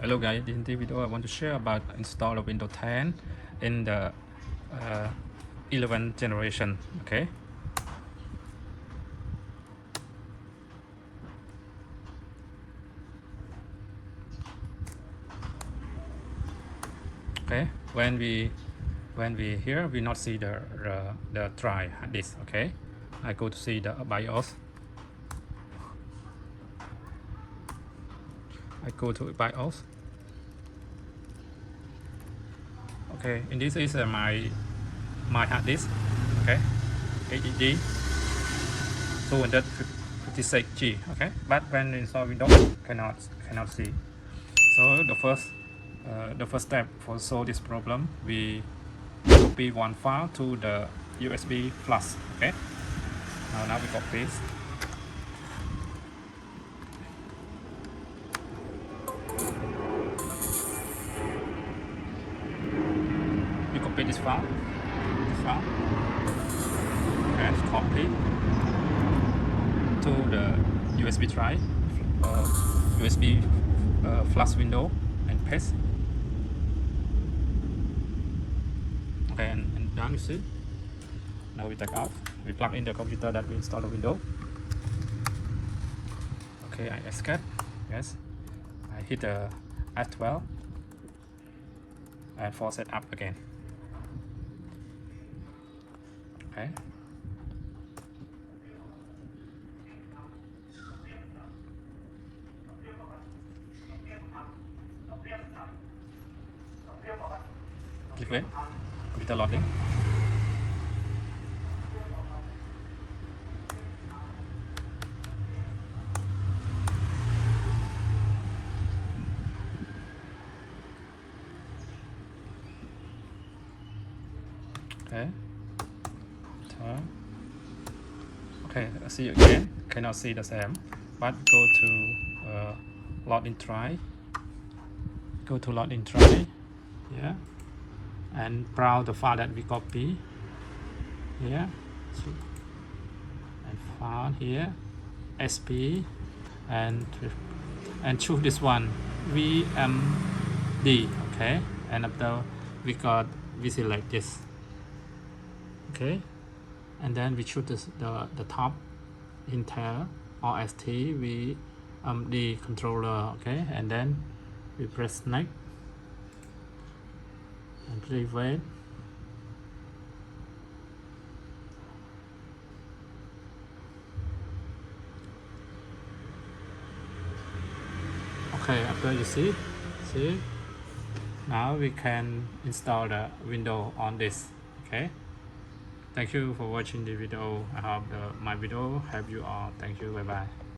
Hello guys, in this video I want to share about install of Windows 10 in the 11th generation. Okay, when we here we not see the try this. Okay, I go to see the BIOS. I go to BIOS. Okay, and this is my hard disk. Okay, HDD 256G. Okay, but when install Windows cannot see. So the first step for solve this problem, we copy one file to the USB flash. Okay, now we copy this. We copy this file. And copy to the USB drive, USB flash window, and paste. Okay, and done. You see. Now we take out. We plug in the computer that we install the window. Okay, I escape. Yes, I hit the F12 and force it up again. Okay. Click wait. Computer loading. Okay. Turn. Okay, I see again. Cannot see the same. But go to login try. Go to login try. Yeah. And browse the file that we copy. Here. And file here. SP. And choose this one. VMD. Okay. And after we select this. Okay, and then we choose the top Intel or ST the controller. Okay, and then we press next and please wait. Okay, after you see now we can install the window on this. Okay, thank you for watching the video. I hope my video help you all. Thank you. Bye bye.